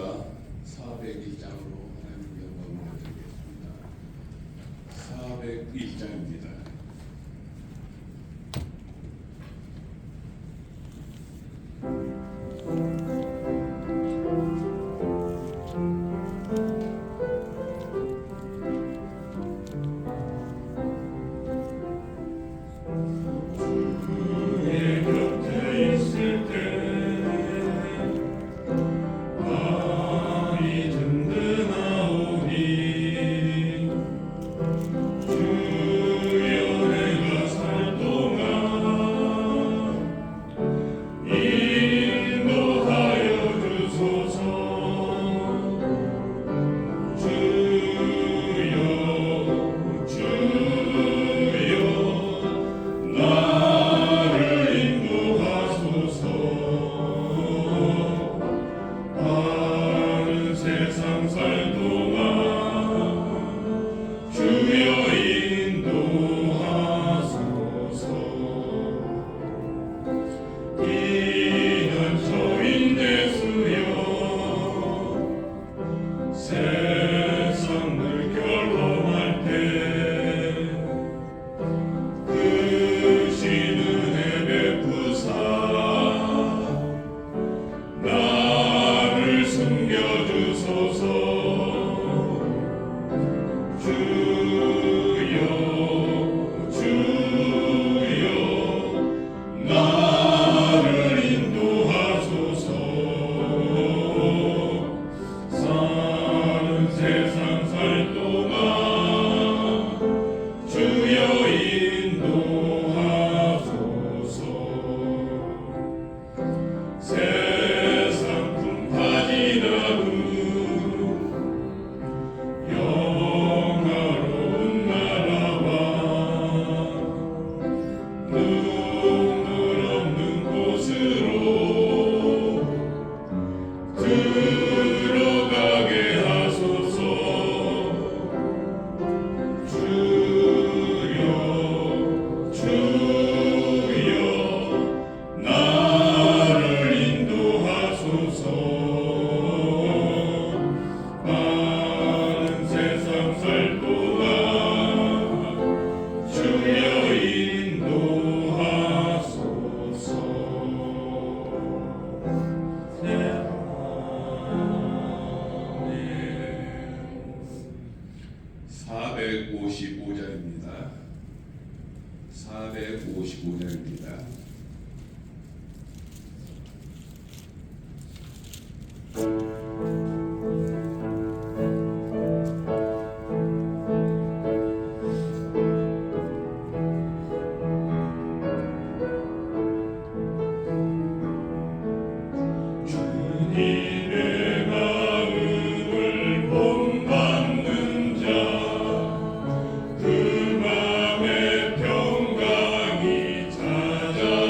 우리가 401장으로 하나님께 영광을 드리겠습니다. 401장입니다. 그 맘에 평강이 찾아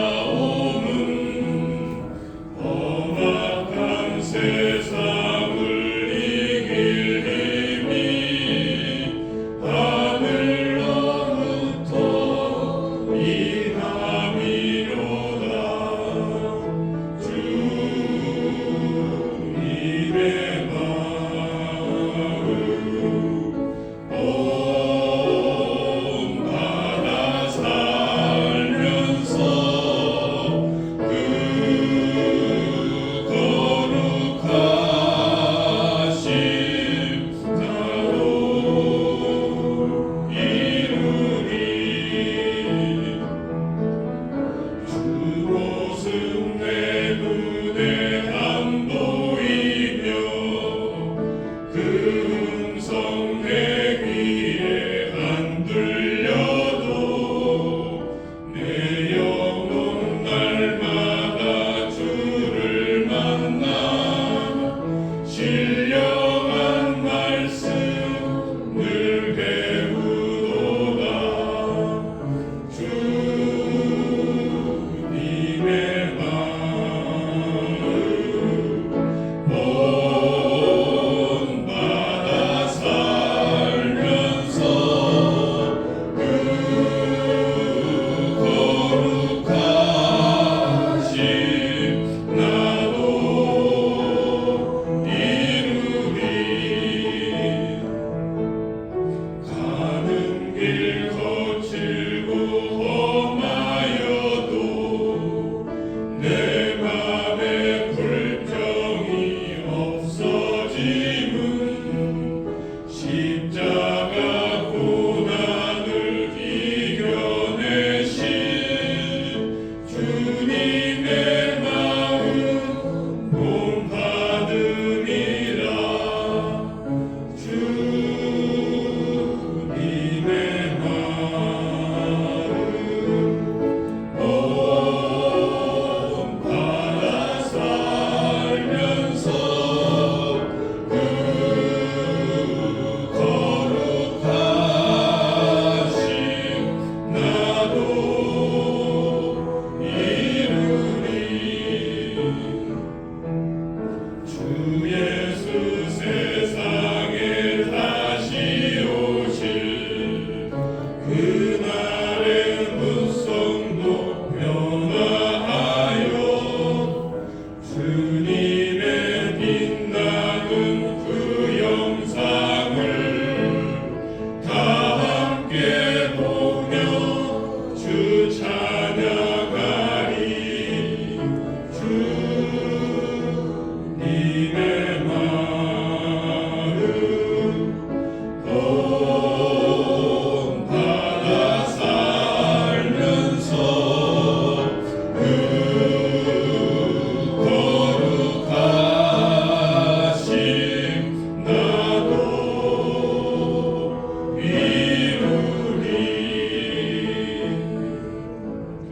그날의 문성도 변화하여 주님의 빛나는 그 영상을 다 함께 보며 주 찬양하리. 주님의 마음 돈 받아 살면서 그 거룩하심 나도 이루리.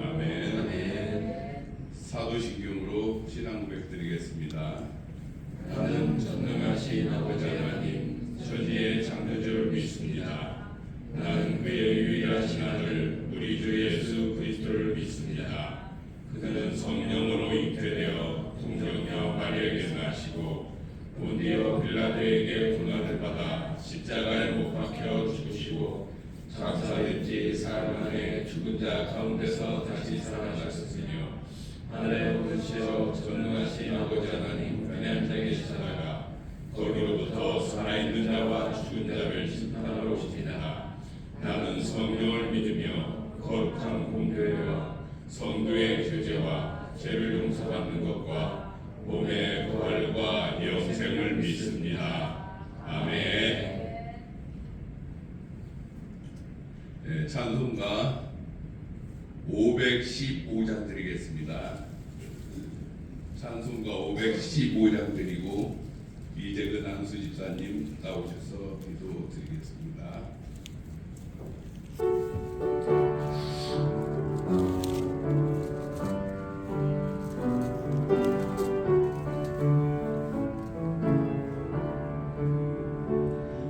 아멘. 사도신경으로 신앙 고백 드리겠습니다. 나는 전능하신 아버지 하나님 천지의 창조주를 믿습니다. 나는 그의 유일하신 아들 우리 주 예수 그리스도를 믿습니다. 그는 성령으로 잉태되어 동정녀 마리아에게 나시고 본디오 빌라도에게 고난을 받아 십자가에 못 박혀 죽으시고 장사된 지 사흘 만에 죽은 자 가운데서 다시 살아나셨으며 하늘에 오르시어 전능하신 아버지 하나님 은혜 앉아 계시다가 거기로부터 살아있는 자와 죽은 자를 심판하러 오시리라. 나는 성령을 믿으며 거룩한 공교회와 성도의 교제와 죄를 용서받는 것과 몸의 부활과 영생을 믿습니다. 아멘. 네, 찬송가 515장 드리겠습니다. 찬송가 515장 드리고 이재근 안수 집사님 나오셔서 기도 드리겠습니다.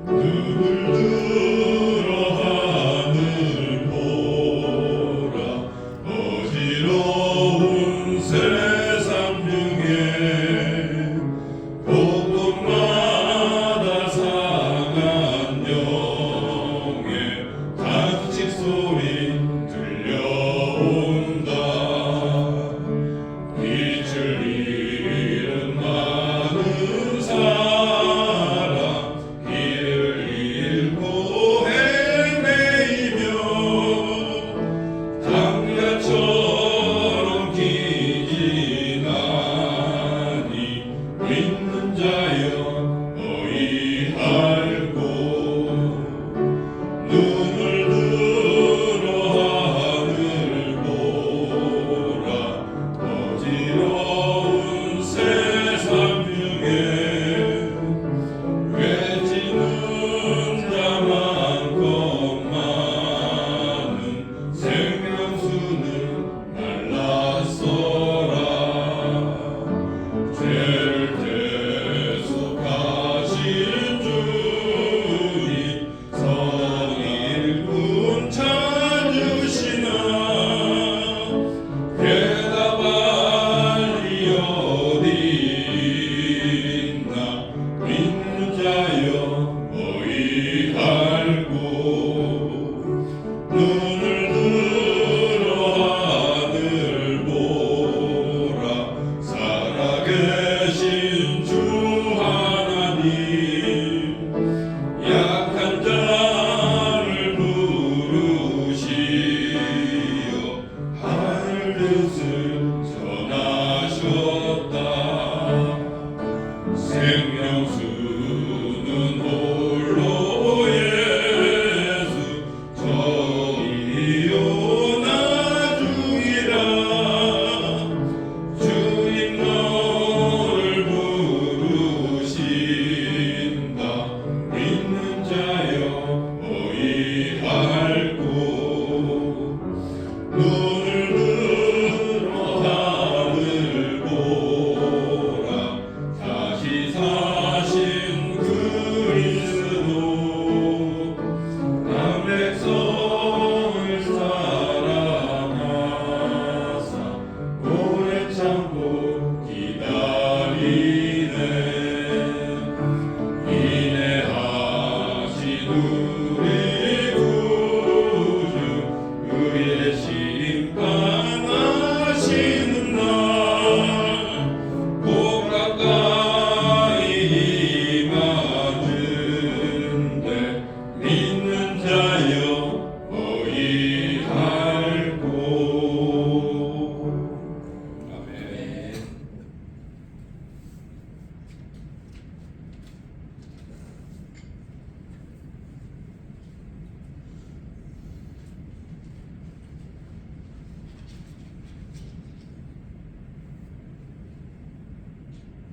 눈을 들어 하늘 보라. 어지러운 세상 중에 곳곳마다 상한 영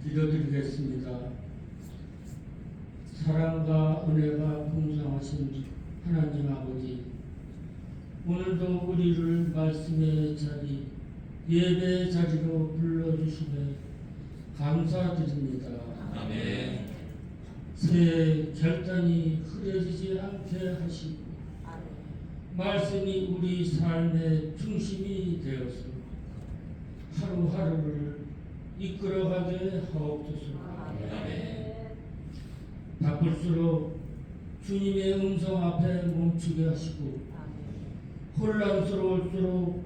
기도드리겠습니다. 사랑과 은혜가 풍성하신 하나님 아버지, 오늘도 우리를 말씀의 자리, 예배의 자리로 불러주시며 감사드립니다. 아멘. 새 결단이 흐려지지 않게 하시고 말씀이 우리 삶의 중심이 되어서 하루하루를 이끌어가게 하옵소서. 아멘. 바쁠수록 주님의 음성 앞에 멈추게 하시고 혼란스러울수록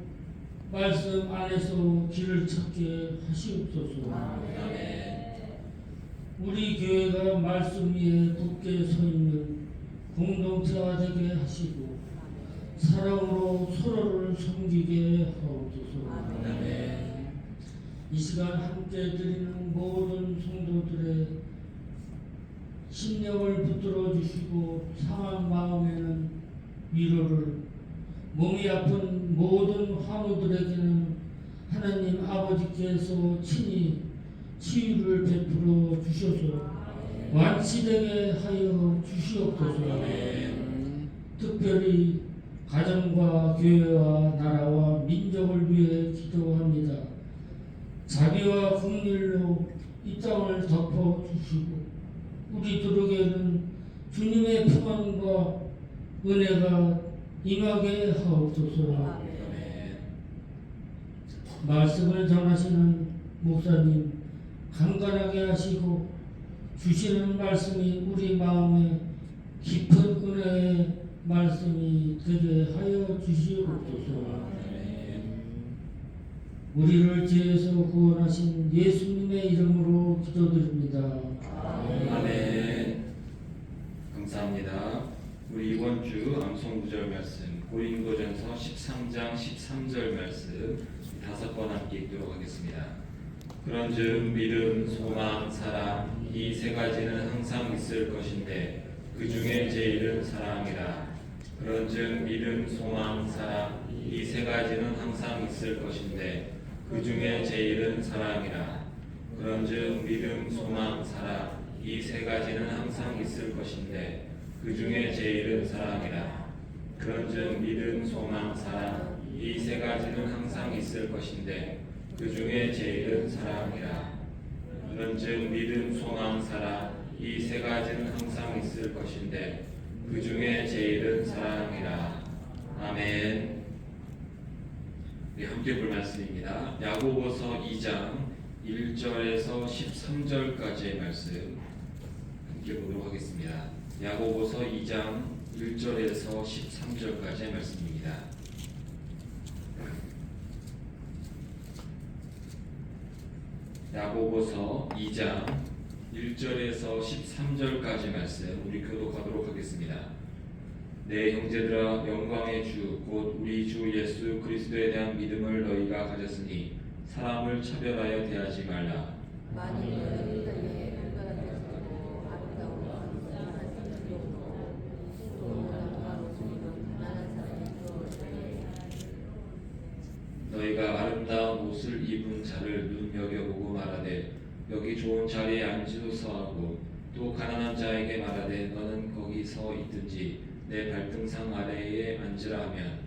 말씀 안에서 길을 찾게 하시옵소서. 아멘. 우리 교회가 말씀 위에 굳게 서 있는 공동체가 되게 하시고 사랑으로 서로를 섬기게 하옵소서. 아멘. 이 시간 함께 드리는 모든 성도들의 심령을 붙들어 주시고 상한 마음에는 위로를, 몸이 아픈 모든 환우들에게는 하나님 아버지께서 친히 치유를 베풀어 주셔서 완치되게 하여 주시옵소서. 특별히 가정과 교회와 나라와 민족을 위해 기도합니다. 자비와 긍휼로 이 땅을 덮어 주시고 우리들에게는 주님의 평안과 은혜가 임하게 하옵소서. 말씀을 전하시는 목사님 강건하게 하시고 주시는 말씀이 우리 마음에 깊은 은혜의 말씀이 되게 하여 주시옵소서. 우리를 죄에서 구원하신 예수님의 이름으로 기도드립니다. 아멘. 감사합니다. 우리 이번 주 암송 구절 말씀 고린도전서 13장 13절 말씀 5번 함께 읽도록 하겠습니다. 그런즉 믿음, 소망, 사랑 이 세 가지는 항상 있을 것인데 그 중에 제일은 사랑이라. 그런즉 믿음, 소망, 사랑 이 세 가지는 항상 있을 것인데 그 중에 제일은 사랑이라. 그런즉 믿음, 소망, 사랑 이 세 가지는 항상 있을 것인데 그 중에 제일은 사랑이라. 그런즉 믿음, 소망, 사랑 이 세 가지는 항상 있을 것인데 그 중에 제일은 사랑이라. 그런즉 믿음, 소망, 사랑 이 세 가지는 항상 있을 것인데 그 중에 제일은 사랑이라. 아멘. 네, 함께 볼 말씀입니다. 야고보서 2장 1절에서 13절까지의 말씀 함께 보도록 하겠습니다. 야고보서 2장 1절에서 13절까지의 말씀입니다. 야고보서 2장 1절에서 13절까지 말씀 우리 교독하도록 하겠습니다. 내 형제들아, 영광의 주 곧 우리 주 예수 그리스도에 대한 믿음을 너희가 가졌으니 사람을 차별하여 대하지 말라. 너희가 아름다운 옷을 입은 자를 눈여겨보고 말하되 여기 좋은 자리에 앉으소서 하고 또 가난한 자에게 말하되 너는 거기 서 있든지 내 발등상 아래에 앉으라 하면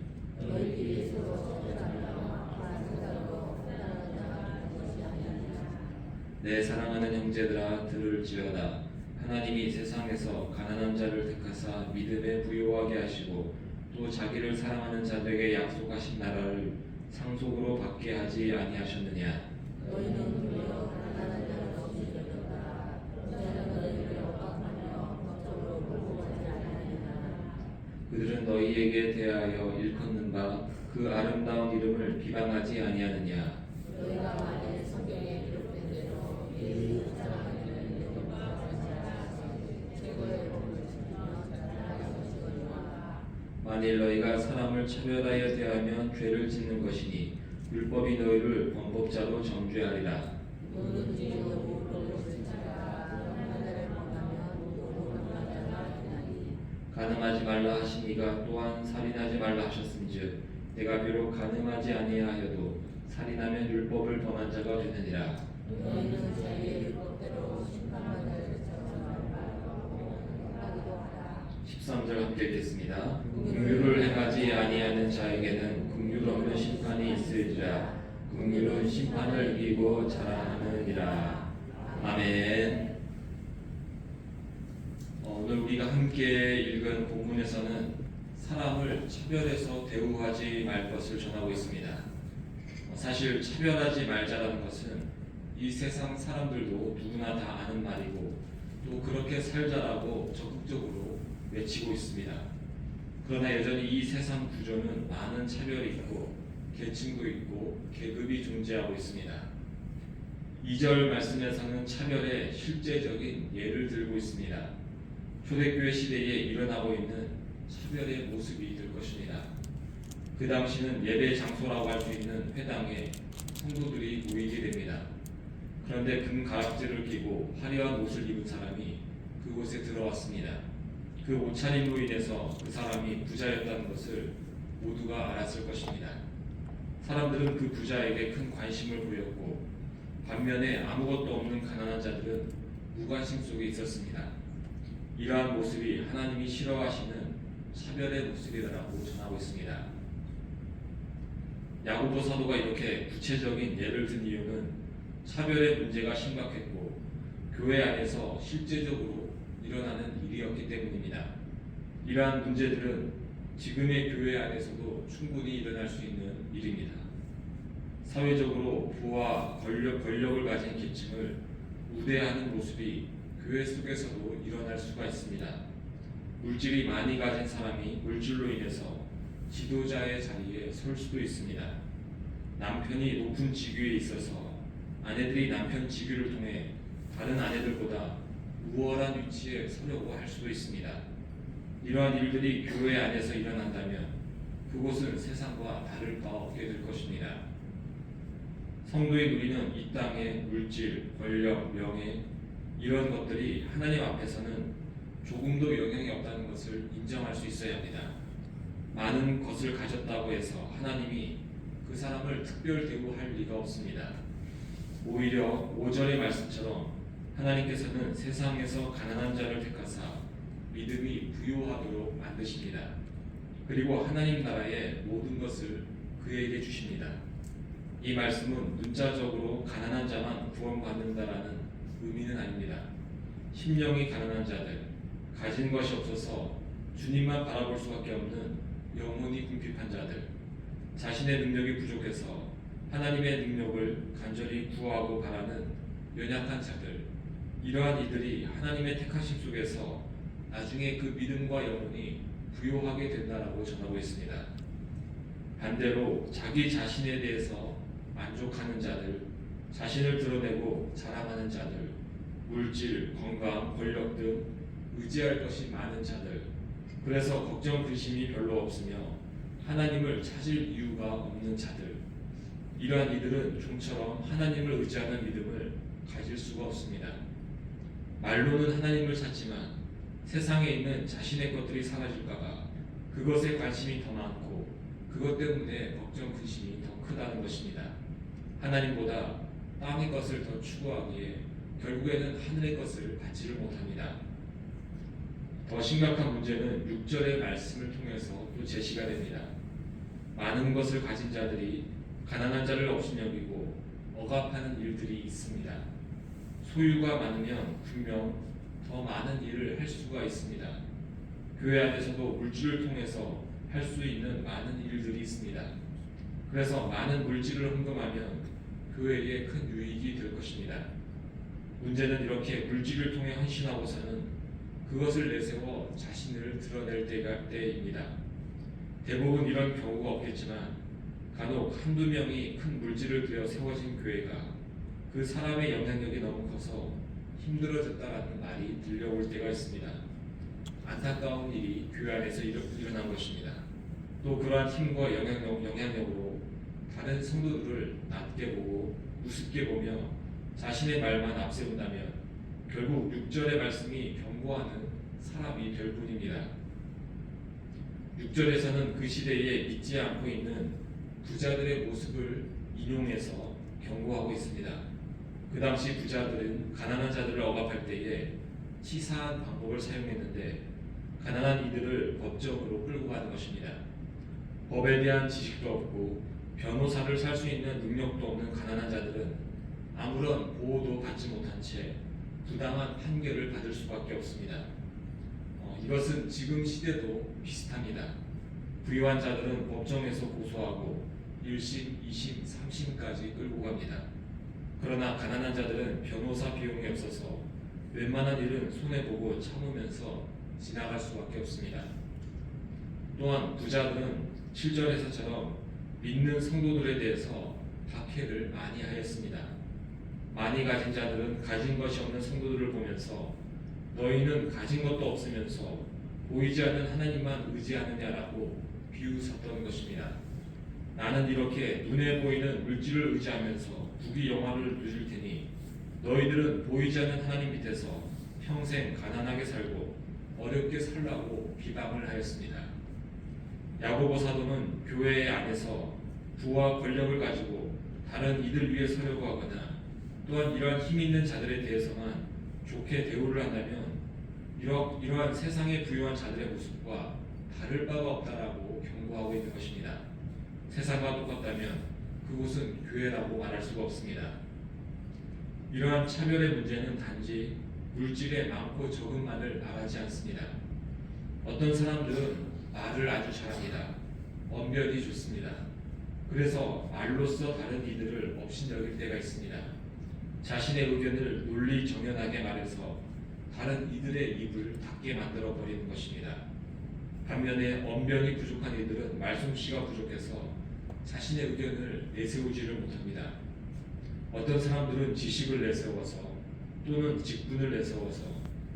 내 사랑하는 형제들아 들을지어다. 하나님이 세상에서 가난한 자를 택하사 믿음에 부요하게 하시고 또 자기를 사랑하는 자들에게 약속하신 나라를 상속으로 받게 하지 아니하셨느냐. 그들은 너희에게 대하여 일컫는 바 그 아름다운 이름을 비방하지 아니하느냐. 만일 너희가 사람을 차별하여 대하면 죄를 짓는 것이니 율법이 너희를 범법자로 정죄하리라. 가늠하지 말라 하신 이가 또한 살인하지 말라 하셨은즉 내가 비록 가늠하지 아니하여도 살인하면 율법을 범한 자가 되느니라. 너희는 자기의 율법대로 심판받을 자라고 하기도 하라. 13절 함께 읽겠습니다. 긍휼을 행하지 아니하는 자에게는 긍휼 없는 심판이 있으리라. 긍휼은 심판을 이기고 자라나느니라. 아멘. 오늘 우리가 함께 읽은 본문에서는 사람을 차별해서 대우하지 말 것을 전하고 있습니다. 사실 차별하지 말자라는 것은 이 세상 사람들도 누구나 다 아는 말이고 또 그렇게 살자라고 적극적으로 외치고 있습니다. 그러나 여전히 이 세상 구조는 많은 차별이 있고 계층도 있고 계급이 존재하고 있습니다. 2절 말씀에서는 차별의 실제적인 예를 들고 있습니다. 초대교회 시대에 일어나고 있는 차별의 모습이 될 것입니다. 그 당시는 예배 장소라고 할 수 있는 회당에 성도들이 모이게 됩니다. 그런데 금 가락지를 끼고 화려한 옷을 입은 사람이 그곳에 들어왔습니다. 그 옷차림으로 인해서 그 사람이 부자였다는 것을 모두가 알았을 것입니다. 사람들은 그 부자에게 큰 관심을 보였고 반면에 아무것도 없는 가난한 자들은 무관심 속에 있었습니다. 이러한 모습이 하나님이 싫어하시는 차별의 모습이라고 전하고 있습니다. 야고보 사도가 이렇게 구체적인 예를 든 이유는 차별의 문제가 심각했고 교회 안에서 실제적으로 일어나는 일이었기 때문입니다. 이러한 문제들은 지금의 교회 안에서도 충분히 일어날 수 있는 일입니다. 사회적으로 부와 권력을 가진 계층을 우대하는 모습이 교회 속에서도 일어날 수가 있습니다. 물질이 많이 가진 사람이 물질로 인해서 지도자의 자리에 설 수도 있습니다. 남편이 높은 직위에 있어서 아내들이 남편 직위를 통해 다른 아내들보다 우월한 위치에 서려고 할 수도 있습니다. 이러한 일들이 교회 안에서 일어난다면 그곳은 세상과 다를 바 없게 될 것입니다. 성도인 우리는 이 땅의 물질, 권력, 명예 이런 것들이 하나님 앞에서는 조금도 영향이 없다는 것을 인정할 수 있어야 합니다. 많은 것을 가졌다고 해서 하나님이 그 사람을 특별 대우할 리가 없습니다. 오히려 5절의 말씀처럼 하나님께서는 세상에서 가난한 자를 택하사 믿음이 부요하도록 만드십니다. 그리고 하나님 나라의 모든 것을 그에게 주십니다. 이 말씀은 문자적으로 가난한 자만 구원받는다라는 의미는 아닙니다. 심령이 가난한 자들, 가진 것이 없어서 주님만 바라볼 수밖에 없는 영혼이 궁핍한 자들, 자신의 능력이 부족해서 하나님의 능력을 간절히 구하고 바라는 연약한 자들, 이러한 이들이 하나님의 택하심 속에서 나중에 그 믿음과 영혼이 부요하게 된다라고 전하고 있습니다. 반대로 자기 자신에 대해서 만족하는 자들, 자신을 드러내고 자랑하는 자들, 물질, 건강, 권력 등 의지할 것이 많은 자들, 그래서 걱정, 근심이 별로 없으며 하나님을 찾을 이유가 없는 자들, 이러한 이들은 좀처럼 하나님을 의지하는 믿음을 가질 수가 없습니다. 말로는 하나님을 찾지만 세상에 있는 자신의 것들이 사라질까봐 그것에 관심이 더 많고 그것 때문에 걱정, 근심이 더 크다는 것입니다. 하나님보다 땅의 것을 더 추구하기에 결국에는 하늘의 것을 받지를 못합니다. 더 심각한 문제는 6절의 말씀을 통해서 또 제시가 됩니다. 많은 것을 가진 자들이 가난한 자를 업신여기고 억압하는 일들이 있습니다. 소유가 많으면 분명 더 많은 일을 할 수가 있습니다. 교회 안에서도 물질을 통해서 할 수 있는 많은 일들이 있습니다. 그래서 많은 물질을 헌금하면 교회에 큰 유익이 될 것입니다. 문제는 이렇게 물질을 통해 헌신하고서는 그것을 내세워 자신을 드러낼 때입니다. 대부분 이런 경우가 없겠지만 간혹 한두 명이 큰 물질을 들여 세워진 교회가 그 사람의 영향력이 너무 커서 힘들어졌다라는 말이 들려올 때가 있습니다. 안타까운 일이 교회 안에서 일어난 것입니다. 또 그러한 힘과 영향력으로 다른 성도들을 낮게 보고 우습게 보며 자신의 말만 앞세운다면 결국 6절의 말씀이 경고하는 사람이 될 뿐입니다. 6절에서는 그 시대에 믿지 않고 있는 부자들의 모습을 인용해서 경고하고 있습니다. 그 당시 부자들은 가난한 자들을 억압할 때에 치사한 방법을 사용했는데 가난한 이들을 법정으로 끌고 가는 것입니다. 법에 대한 지식도 없고 변호사를 살 수 있는 능력도 없는 가난한 자들은 아무런 보호도 받지 못한 채 부당한 판결을 받을 수밖에 없습니다. 이것은 지금 시대도 비슷합니다. 부유한 자들은 법정에서 고소하고 1심, 2심, 3심까지 끌고 갑니다. 그러나 가난한 자들은 변호사 비용이 없어서 웬만한 일은 손해보고 참으면서 지나갈 수밖에 없습니다. 또한 부자들은 7절에서처럼 믿는 성도들에 대해서 박해를 많이 하였습니다. 많이 가진 자들은 가진 것이 없는 성도들을 보면서 너희는 가진 것도 없으면서 보이지 않는 하나님만 의지하느냐라고 비웃었던 것입니다. 나는 이렇게 눈에 보이는 물질을 의지하면서 부귀 영화를 누릴 테니 너희들은 보이지 않는 하나님 밑에서 평생 가난하게 살고 어렵게 살라고 비방을 하였습니다. 야고보 사도는 교회 안에서 부와 권력을 가지고 다른 이들 위에 서려고 하거나 또한 이러한 힘 있는 자들에 대해서만 좋게 대우를 한다면 이러한 세상의 부유한 자들의 모습과 다를 바가 없다라고 경고하고 있는 것입니다. 세상과 똑같다면 그곳은 교회라고 말할 수가 없습니다. 이러한 차별의 문제는 단지 물질의 많고 적음만을 말하지 않습니다. 어떤 사람들은 말을 아주 잘합니다. 언변이 좋습니다. 그래서 말로써 다른 이들을 업신여길 때가 있습니다. 자신의 의견을 논리 정연하게 말해서 다른 이들의 입을 닫게 만들어 버리는 것입니다. 반면에 언변이 부족한 이들은 말솜씨가 부족해서 자신의 의견을 내세우지를 못합니다. 어떤 사람들은 지식을 내세워서 또는 직분을 내세워서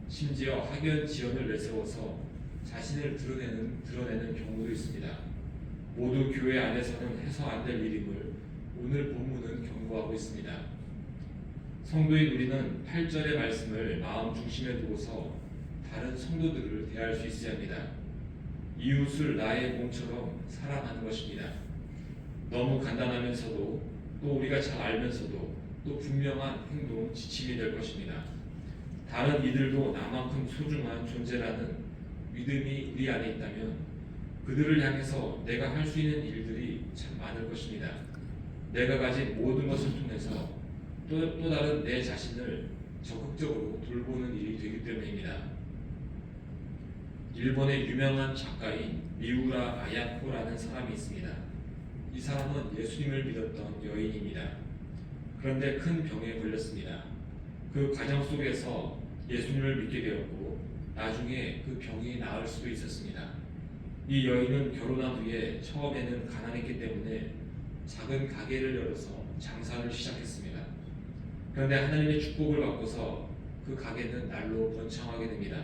심지어 학연 지연을 내세워서 자신을 드러내는 경우도 있습니다. 모두 교회 안에서는 해서 안 될 일임을 오늘 본문은 경고하고 있습니다. 성도인 우리는 8절의 말씀을 마음 중심에 두고서 다른 성도들을 대할 수 있어야 합니다. 이웃을 나의 몸처럼 사랑하는 것입니다. 너무 간단하면서도 또 우리가 잘 알면서도 또 분명한 행동 지침이 될 것입니다. 다른 이들도 나만큼 소중한 존재라는 믿음이 우리 안에 있다면 그들을 향해서 내가 할 수 있는 일들이 참 많을 것입니다. 내가 가진 모든 것을 통해서 또 다른 내 자신을 적극적으로 돌보는 일이 되기 때문입니다. 일본의 유명한 작가인 미우라 아야코라는 사람이 있습니다. 이 사람은 예수님을 믿었던 여인입니다. 그런데 큰 병에 걸렸습니다. 그 과정 속에서 예수님을 믿게 되었고 나중에 그 병이 나을 수도 있었습니다. 이 여인은 결혼한 후에 처음에는 가난했기 때문에 작은 가게를 열어서 장사를 시작했습니다. 그런데 하나님의 축복을 받고서 그 가게는 날로 번창하게 됩니다.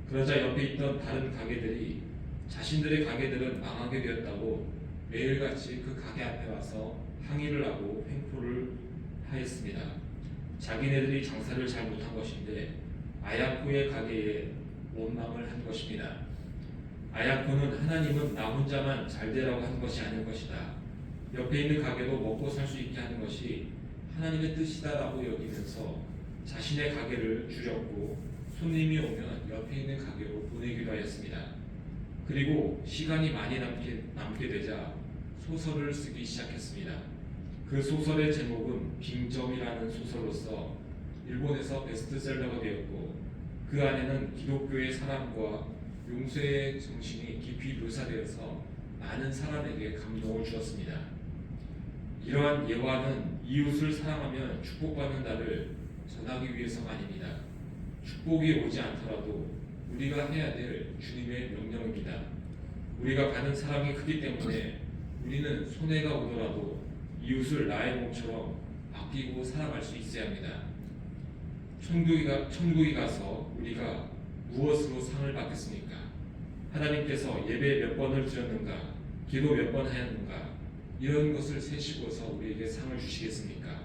그러자 옆에 있던 다른 가게들이 자신들의 가게들은 망하게 되었다고 매일같이 그 가게 앞에 와서 항의를 하고 횡포를 하였습니다. 자기네들이 장사를 잘 못한 것인데 아야코의 가게에 원망을 한 것입니다. 아야코는 하나님은 나 혼자만 잘 되라고 한 것이 아닐 것이다. 옆에 있는 가게도 먹고 살 수 있게 하는 것이 하나님의 뜻이다라고 여기면서 자신의 가게를 줄였고 손님이 오면 옆에 있는 가게로 보내기도 하였습니다. 그리고 시간이 많이 남게 되자 소설을 쓰기 시작했습니다. 그 소설의 제목은 빙점이라는 소설로서 일본에서 베스트셀러가 되었고 그 안에는 기독교의 사랑과 용서의 정신이 깊이 묘사되어서 많은 사람에게 감동을 주었습니다. 이러한 예화는 이웃을 사랑하면 축복받는다를 전하기 위해서가 아닙니다. 축복이 오지 않더라도 우리가 해야 될 주님의 명령입니다. 우리가 받는 사랑이 크기 때문에 우리는 손해가 오더라도 이웃을 나의 몸처럼 아끼고 사랑할 수 있어야 합니다. 천국에 가서 우리가 무엇으로 상을 받겠습니까? 하나님께서 예배 몇 번을 드렸는가, 기도 몇 번 하였는가, 이런 것을 세시고서 우리에게 상을 주시겠습니까?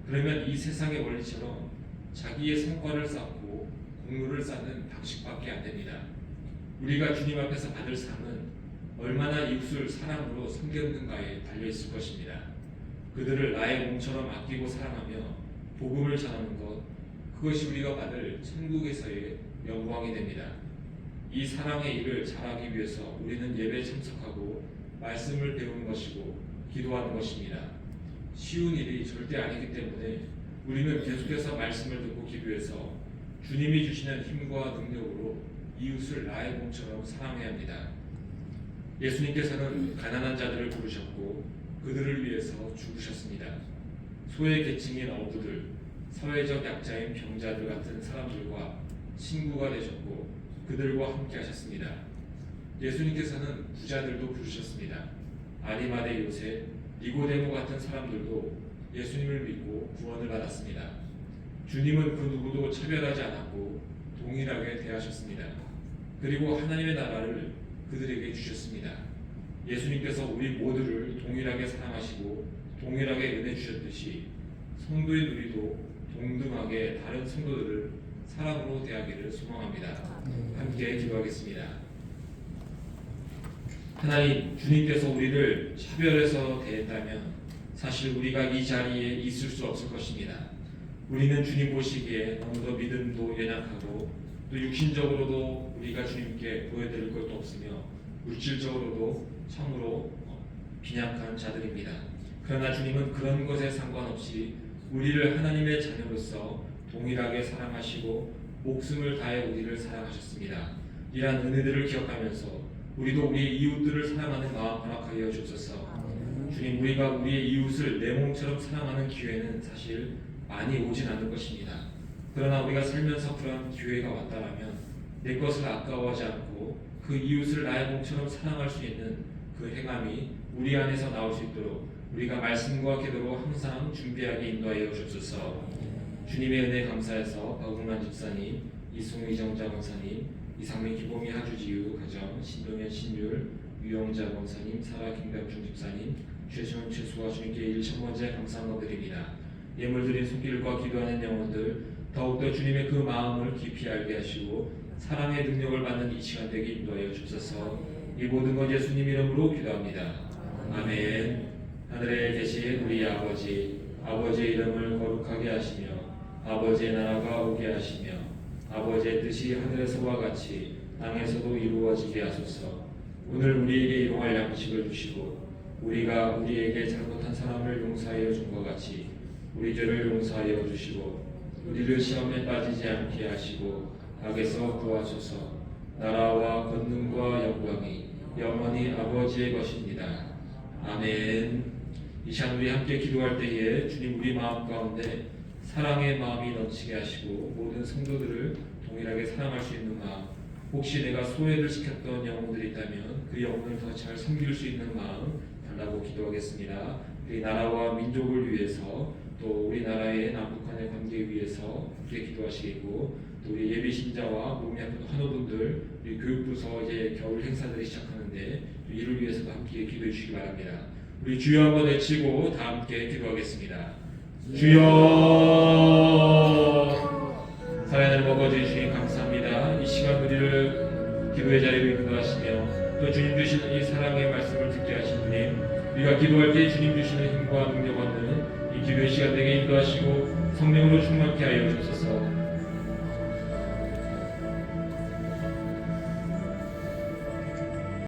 그러면 이 세상의 원리처럼 자기의 성과를 쌓고 공로를 쌓는 방식밖에 안 됩니다. 우리가 주님 앞에서 받을 상은 얼마나 이웃을 사랑으로 섬겼는가에 달려 있을 것입니다. 그들을 나의 몸처럼 아끼고 사랑하며 복음을 전하는 것, 그것이 우리가 받을 천국에서의 영광이 됩니다. 이 사랑의 일을 잘하기 위해서 우리는 예배에 참석하고 말씀을 배우는 것이고 기도하는 것입니다. 쉬운 일이 절대 아니기 때문에 우리는 계속해서 말씀을 듣고 기도해서 주님이 주시는 힘과 능력으로 이웃을 나의 몸처럼 사랑해야 합니다. 예수님께서는 가난한 자들을 부르셨고 그들을 위해서 죽으셨습니다. 소외 계층인 어부들, 사회적 약자인 병자들 같은 사람들과 친구가 되셨고 그들과 함께 하셨습니다. 예수님께서는 부자들도 부르셨습니다. 아리마대 요셉, 니고데모 같은 사람들도 예수님을 믿고 구원을 받았습니다. 주님은 그 누구도 차별하지 않았고 동일하게 대하셨습니다. 그리고 하나님의 나라를 그들에게 주셨습니다. 예수님께서 우리 모두를 동일하게 사랑하시고 동일하게 은혜 주셨듯이 성도인 우리도 동등하게 다른 성도들을 사랑으로 대하기를 소망합니다. 함께 기도하겠습니다. 하나님, 주님께서 우리를 차별해서 대했다면 사실 우리가 이 자리에 있을 수 없을 것입니다. 우리는 주님 보시기에 너무도 믿음도 연약하고 또 육신적으로도 우리가 주님께 보여드릴 것도 없으며 물질적으로도 참으로 빈약한 자들입니다. 그러나 주님은 그런 것에 상관없이 우리를 하나님의 자녀로서 동일하게 사랑하시고 목숨을 다해 우리를 사랑하셨습니다. 이러한 은혜들을 기억하면서 우리도 우리의 이웃들을 사랑하는 마음 허락하여 주옵소서. 주님, 우리가 우리의 이웃을 내 몸처럼 사랑하는 기회는 사실 많이 오진 않을 것입니다. 그러나 우리가 살면서 그런 기회가 왔다라면 내 것을 아까워하지 않고 그 이웃을 나의 몸처럼 사랑할 수 있는 그 행함이 우리 안에서 나올 수 있도록 우리가 말씀과 기도로 항상 준비하게 인도하여 주옵소서. 주님의 은혜 감사해서 박웅만 집사님, 이승우 이정자 권사님, 이상민 기범이 하주지유 가정, 신동현 신율, 유영자 권사님, 사라 김병준 집사님, 최수원 최수와 주님께 일천번째 감사함을 드립니다. 예물 드린 손길과 기도하는 영혼들 더욱더 주님의 그 마음을 깊이 알게 하시고 사랑의 능력을 받는 이 시간 되게 인도하여 주옵소서. 이 모든 것 예수님 이름으로 기도합니다. 아멘. 하늘에 계신 우리 아버지, 아버지의 이름을 거룩하게 하시며 아버지의 나라가 오게 하시며 아버지의 뜻이 하늘에서와 같이 땅에서도 이루어지게 하소서. 오늘 우리에게 일용할 양식을 주시고 우리가 우리에게 잘못한 사람을 용서하여 준 것 같이 우리 죄를 용서하여 주시고 우리를 시험에 빠지지 않게 하시고 악에서 구하소서. 나라와 권능과 영광이 영원히 아버지의 것입니다. 아멘. 이 시간 우리 함께 기도할 때에 주님 우리 마음 가운데 사랑의 마음이 넘치게 하시고 모든 성도들을 동일하게 사랑할 수 있는 마음, 혹시 내가 소외를 시켰던 영혼들이 있다면 그 영혼을 더 잘 섬길 수 있는 마음 달라고 기도하겠습니다. 우리 나라와 민족을 위해서 또 우리나라의 남북한의 관계 위해서 함께 기도하시겠고 또 우리 예비신자와 몸이 아픈 환우분들 우리 교육부서 이제 겨울 행사들이 시작하는데 이를 위해서도 함께 기도해 주시기 바랍니다. 우리 주여 한번 외치고 다 함께 기도하겠습니다. 주여. 사랑을 먹어주시니 감사합니다. 이 시간 우리를 기도의 자리로 인도하시며 또 주님 주시는 이 사랑의 말씀을 듣게 하신 주님, 우리가 기도할 때 주님 주시는 힘과 능력 얻는 이 기도의 시간 되게 인도하시고 성령으로 충만케 하여 주소서.